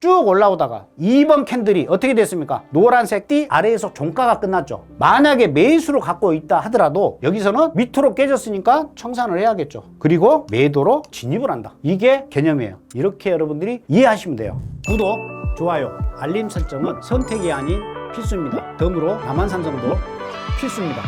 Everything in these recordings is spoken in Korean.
쭉 올라오다가 2번 캔들이 어떻게 됐습니까? 노란색 띠 아래에서 종가가 끝났죠. 만약에 매수로 갖고 있다 하더라도 여기서는 밑으로 깨졌으니까 청산을 해야겠죠. 그리고 매도로 진입을 한다. 이게 개념이에요. 이렇게 여러분들이 이해하시면 돼요. 구독, 좋아요, 알림 설정은 선택이 아닌 필수입니다. 덤으로 남한산성도 필수입니다.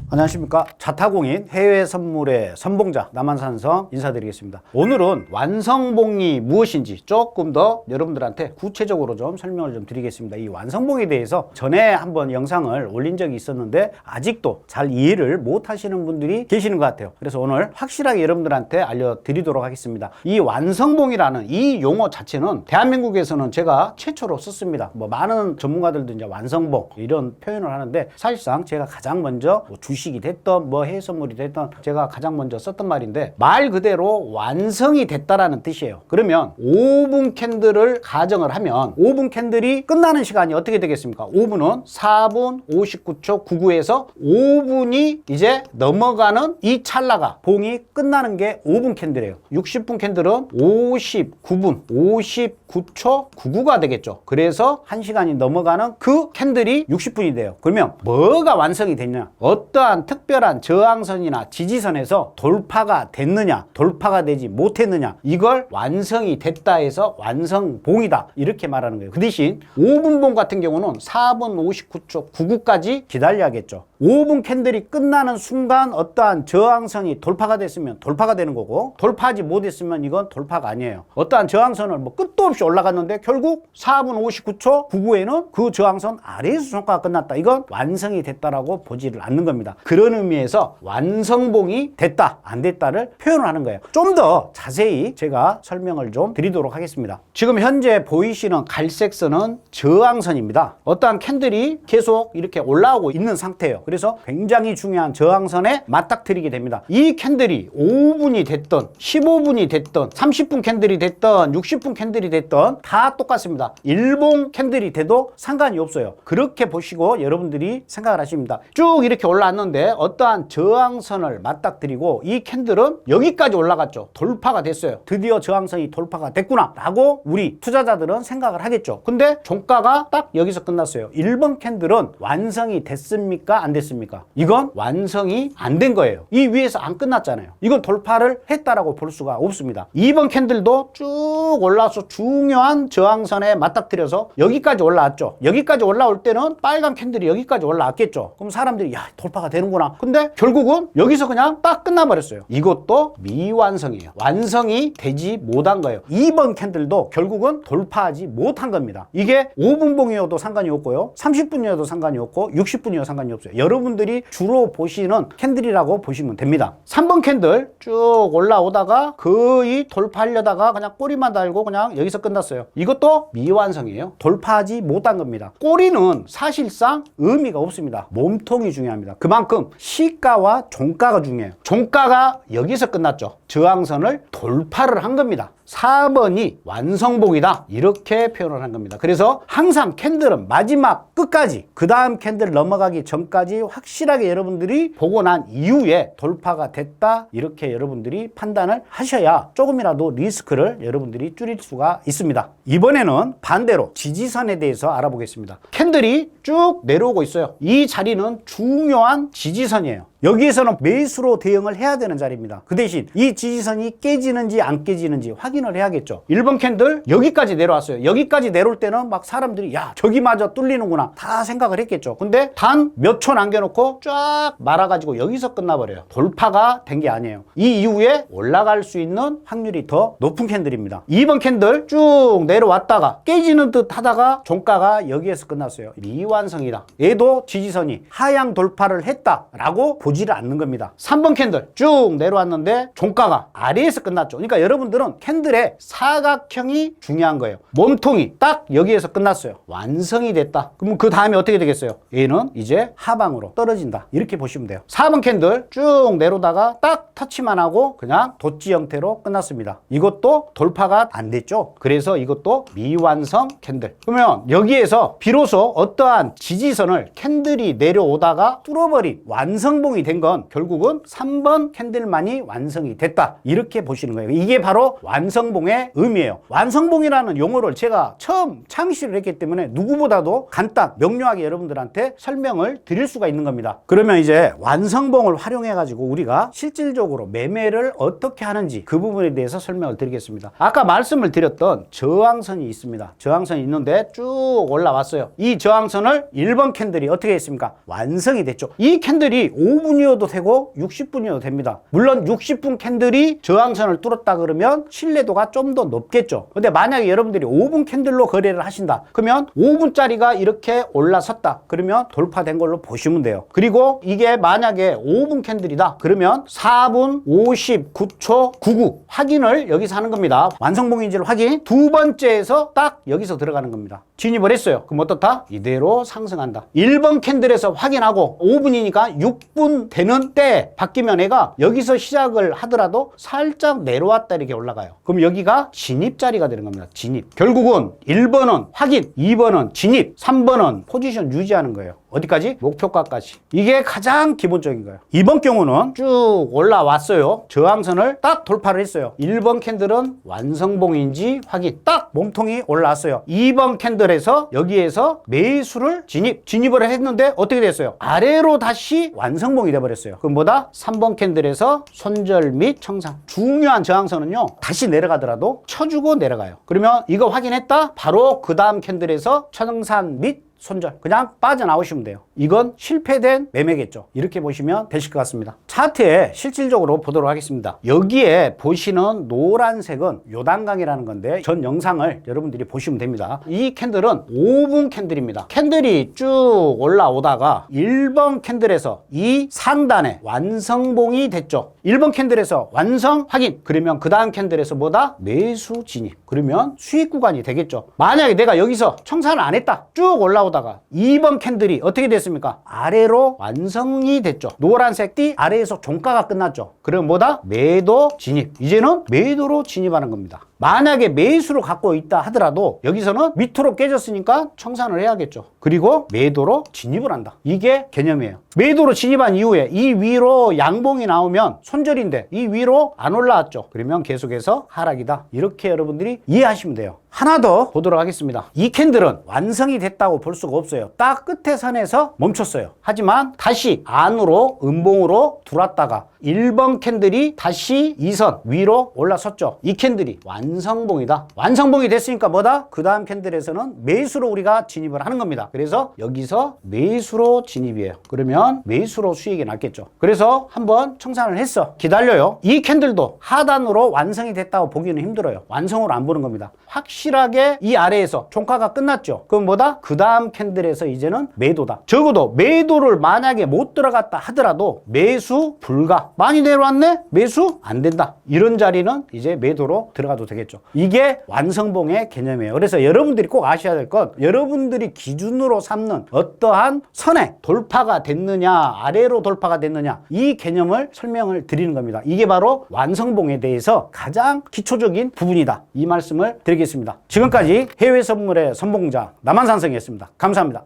안녕하십니까. 자타공인 해외 선물의 선봉자 남한산성 인사드리겠습니다. 오늘은 완성봉이 무엇인지 조금 더 여러분들한테 구체적으로 좀 설명을 좀 드리겠습니다. 이 완성봉에 대해서 전에 한번 영상을 올린 적이 있었는데 아직도 잘 이해를 못 하시는 분들이 계시는 것 같아요. 그래서 오늘 확실하게 여러분들한테 알려드리도록 하겠습니다. 이 완성봉이라는 이 용어 자체는 대한민국에서는 제가 최초로 썼습니다. 많은 전문가들도 이제 완성봉 이런 표현을 하는데 사실상 제가 가장 먼저 주식이 됐던 해외 선물이 됐던 제가 가장 먼저 썼던 말인데 말 그대로 완성이 됐다라는 뜻이에요. 그러면 5분 캔들을 가정을 하면 5분 캔들이 끝나는 시간이 어떻게 되겠습니까? 5분은 4분 59초 99에서 5분이 이제 넘어가는 이 찰나가 봉이 끝나는 게 5분 캔들이에요. 60분 캔들은 59분 59초 99가 되겠죠. 그래서 1시간이 넘어가는 그 캔들이 60분이 돼요. 그러면 뭐가 완성이 됐냐? 어떠한 특별한 저항선이나 지지선에서 돌파가 됐느냐, 돌파가 되지 못했느냐, 이걸 완성이 됐다 해서 완성봉이다 이렇게 말하는 거예요. 그 대신 5분봉 같은 경우는 4분 59초 99까지 기다려야겠죠. 5분 캔들이 끝나는 순간 어떠한 저항선이 돌파가 됐으면 돌파가 되는 거고, 돌파하지 못했으면 이건 돌파가 아니에요. 어떠한 저항선을 끝도 없이 올라갔는데 결국 4분 59초 99에는 그 저항선 아래에서 종가가 끝났다. 이건 완성이 됐다라고 보지를 않는 겁니다. 그런 의미에서 완성봉이 됐다 안 됐다를 표현을 하는 거예요. 좀 더 자세히 제가 설명을 좀 드리도록 하겠습니다. 지금 현재 보이시는 갈색 선은 저항선입니다. 어떠한 캔들이 계속 이렇게 올라오고 있는 상태예요. 그래서 굉장히 중요한 저항선에 맞닥뜨리게 됩니다. 이 캔들이 5분이 됐던 15분이 됐던 30분 캔들이 됐던 60분 캔들이 됐던 다 똑같습니다. 일봉 캔들이 돼도 상관이 없어요. 그렇게 보시고 여러분들이 생각을 하십니다. 쭉 이렇게 올라왔는데 어떠한 저항선을 맞닥뜨리고 이 캔들은 여기까지 올라갔죠. 돌파가 됐어요. 드디어 저항선이 돌파가 됐구나 라고 우리 투자자들은 생각을 하겠죠. 근데 종가가 딱 여기서 끝났어요. 1번 캔들은 완성이 됐습니까? 안 됐습니까? 이건 완성이 안 된 거예요. 이 위에서 안 끝났잖아요. 이건 돌파를 했다라고 볼 수가 없습니다. 2번 캔들도 쭉 올라와서 중요한 저항선에 맞닥뜨려서 여기까지 올라왔죠. 여기까지 올라올 때는 빨간 캔들이 여기까지 올라왔겠죠. 그럼 사람들이 야 돌파가 되는구나. 근데 결국은 여기서 그냥 딱 끝나버렸어요. 이것도 미완성이에요. 완성이 되지 못한 거예요. 2번 캔들도 결국은 돌파하지 못한 겁니다. 이게 5분봉이어도 상관이 없고요. 30분이어도 상관이 없고 60분이어도 상관이 없어요. 여러분들이 주로 보시는 캔들이라고 보시면 됩니다. 3번 캔들 쭉 올라오다가 거의 돌파하려다가 그냥 꼬리만 달고 그냥 여기서 끝났어요. 이것도 미완성이에요. 돌파하지 못한 겁니다. 꼬리는 사실상 의미가 없습니다. 몸통이 중요합니다. 그만큼 시가와 종가가 중요해요. 종가가 여기서 끝났죠. 저항선을 돌파를 한 겁니다. 4번이 완성봉이다 이렇게 표현을 한 겁니다. 그래서 항상 캔들은 마지막 끝까지 그 다음 캔들 넘어가기 전까지 확실하게 여러분들이 보고 난 이후에 돌파가 됐다 이렇게 여러분들이 판단을 하셔야 조금이라도 리스크를 여러분들이 줄일 수가 있습니다. 이번에는 반대로 지지선에 대해서 알아보겠습니다. 캔들이 쭉 내려오고 있어요. 이 자리는 중요한 지지선이에요. 여기에서는 매수로 대응을 해야 되는 자리입니다. 그 대신 이 지지선이 깨지는지 안 깨지는지 확인을 해야겠죠. 1번 캔들 여기까지 내려왔어요. 여기까지 내려올 때는 막 사람들이 야 저기마저 뚫리는구나 다 생각을 했겠죠. 근데 단 몇 초 남겨놓고 쫙 말아가지고 여기서 끝나버려요. 돌파가 된 게 아니에요. 이 이후에 올라갈 수 있는 확률이 더 높은 캔들입니다. 2번 캔들 쭉 내려왔다가 깨지는 듯 하다가 종가가 여기에서 끝났어요. 미완성이다. 얘도 지지선이 하향 돌파를 했다라고 보지를 않는 겁니다. 3번 캔들 쭉 내려왔는데 종가가 아래에서 끝났죠. 그러니까 여러분들은 캔들의 사각형이 중요한 거예요. 몸통이 딱 여기에서 끝났어요. 완성이 됐다. 그럼 그 다음에 어떻게 되겠어요? 얘는 이제 하방으로 떨어진다. 이렇게 보시면 돼요. 4번 캔들 쭉 내려다가 딱 터치만 하고 그냥 덧지 형태로 끝났습니다. 이것도 돌파가 안 됐죠. 그래서 이것도 미완성 캔들. 그러면 여기에서 비로소 어떠한 지지선을 캔들이 내려오다가 뚫어버린 완성봉이 완성이 된 건 결국은 3번 캔들만이 완성이 됐다. 이렇게 보시는 거예요. 이게 바로 완성봉의 의미예요. 완성봉이라는 용어를 제가 처음 창시를 했기 때문에 누구보다도 간단, 명료하게 여러분들한테 설명을 드릴 수가 있는 겁니다. 그러면 이제 완성봉을 활용해 가지고 우리가 실질적으로 매매를 어떻게 하는지 그 부분에 대해서 설명을 드리겠습니다. 아까 말씀을 드렸던 저항선이 있습니다. 저항선이 있는데 쭉 올라왔어요. 이 저항선을 1번 캔들이 어떻게 했습니까? 완성이 됐죠. 이 캔들이 5분이어도 되고 60분이어도 됩니다. 물론 60분 캔들이 저항선을 뚫었다 그러면 신뢰도가 좀 더 높겠죠. 근데 만약에 여러분들이 5분 캔들로 거래를 하신다. 그러면 5분짜리가 이렇게 올라섰다. 그러면 돌파된 걸로 보시면 돼요. 그리고 이게 만약에 5분 캔들이다. 그러면 4분 59초 99 확인을 여기서 하는 겁니다. 완성봉인지를 확인. 두 번째에서 딱 여기서 들어가는 겁니다. 진입을 했어요. 그럼 어떻다? 이대로 상승한다. 1번 캔들에서 확인하고 5분이니까 6분 되는 때 바뀌면 얘가 여기서 시작을 하더라도 살짝 내려왔다 이렇게 올라가요. 그럼 여기가 진입 자리가 되는 겁니다. 진입. 결국은 1번은 확인, 2번은 진입, 3번은 포지션 유지하는 거예요. 어디까지? 목표가까지. 이게 가장 기본적인 거예요. 이번 경우는 쭉 올라왔어요. 저항선을 딱 돌파를 했어요. 1번 캔들은 완성봉인지 확인. 딱 몸통이 올라왔어요. 2번 캔들에서 여기에서 매수를 진입을 했는데 어떻게 됐어요? 아래로 다시 완성봉이 돼버렸어요. 그럼 뭐다? 3번 캔들에서 손절 및 청산. 중요한 저항선은요, 다시 내려가더라도 쳐주고 내려가요. 그러면 이거 확인했다? 바로 그 다음 캔들에서 청산 및 손절. 그냥 빠져나오시면 돼요. 이건 실패된 매매겠죠. 이렇게 보시면 되실 것 같습니다. 차트에 실질적으로 보도록 하겠습니다. 여기에 보시는 노란색은 요단강이라는 건데 전 영상을 여러분들이 보시면 됩니다. 이 캔들은 5분 캔들입니다. 캔들이 쭉 올라오다가 1번 캔들에서 이 상단에 완성봉이 됐죠. 1번 캔들에서 완성 확인. 그러면 그 다음 캔들에서 뭐다? 매수 진입. 그러면 수익 구간이 되겠죠. 만약에 내가 여기서 청산을 안 했다. 쭉 올라오다가 2번 캔들이 어떻게 됐습니까? 아래로 완성이 됐죠. 노란색 띠 아래에서 종가가 끝났죠. 그럼 뭐다? 매도 진입. 이제는 매도로 진입하는 겁니다. 만약에 매수로 갖고 있다 하더라도 여기서는 밑으로 깨졌으니까 청산을 해야겠죠. 그리고 매도로 진입을 한다. 이게 개념이에요. 매도로 진입한 이후에 이 위로 양봉이 나오면 손절인데 이 위로 안 올라왔죠. 그러면 계속해서 하락이다. 이렇게 여러분들이 이해하시면 돼요. 하나 더 보도록 하겠습니다. 이 캔들은 완성이 됐다고 볼 수가 없어요. 딱 끝에 선에서 멈췄어요. 하지만 다시 안으로 음봉으로 들어왔다가 1번 캔들이 다시 2선 위로 올라섰죠. 이 캔들이 완성봉이다. 완성봉이 됐으니까 뭐다? 그 다음 캔들에서는 매수로 우리가 진입을 하는 겁니다. 그래서 여기서 매수로 진입이에요. 그러면 매수로 수익이 났겠죠. 그래서 한번 청산을 했어. 기다려요. 이 캔들도 하단으로 완성이 됐다고 보기는 힘들어요. 완성으로 안 보는 겁니다. 확실하게 이 아래에서 종가가 끝났죠. 그럼 뭐다? 그 다음 캔들에서 이제는 매도다. 적어도 매도를 만약에 못 들어갔다 하더라도 매수 불가. 많이 내려왔네? 매수 안 된다. 이런 자리는 이제 매도로 들어가도 되겠죠. 이게 완성봉의 개념이에요. 그래서 여러분들이 꼭 아셔야 될 건 여러분들이 기준으로 삼는 어떠한 선에 돌파가 됐느냐 아래로 돌파가 됐느냐 이 개념을 설명을 드리는 겁니다. 이게 바로 완성봉에 대해서 가장 기초적인 부분이다. 이 말씀을 드리겠습니다. 지금까지 해외 선물의 선봉자 남한산성이었습니다. 감사합니다.